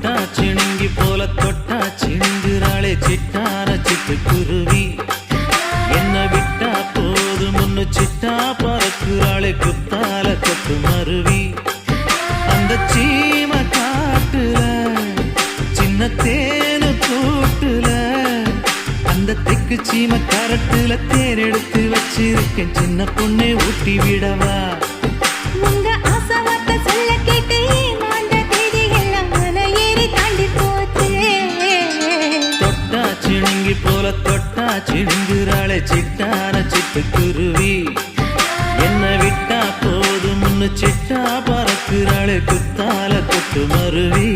தொட்டா சிணுங்கி போல தொட்டா சிணுங்குறாளே சிட்டான சிட்டுக்குருவி. என்ன விட்டா போதும் முன்னு சிட்டா பறக்குறாளே குத்தால கொத்து மருவி. அந்த சீம காட்டுல சின்ன தேனு கூட்டுல அந்த தெக்கு சீம கரட்டுல தேர் எடுத்து வச்சிருக்கேன் சின்ன பொண்ணே ஊட்டி விடவா. உங்க ஆசை வார்த்தை சொல்ல கேட்டு ஏமாந்த தேதி எல்லாம் மன ஏறி தாண்டி போச்சு. தொட்டா சிணுங்கி போல தொட்டா சிணுங்குறாளே சிட்டான சிட்டுக்குருவி. என்ன விட்டா போதும் முன்னு சிட்டா பறக்குறாளே குத்தால கொத்து மருவி.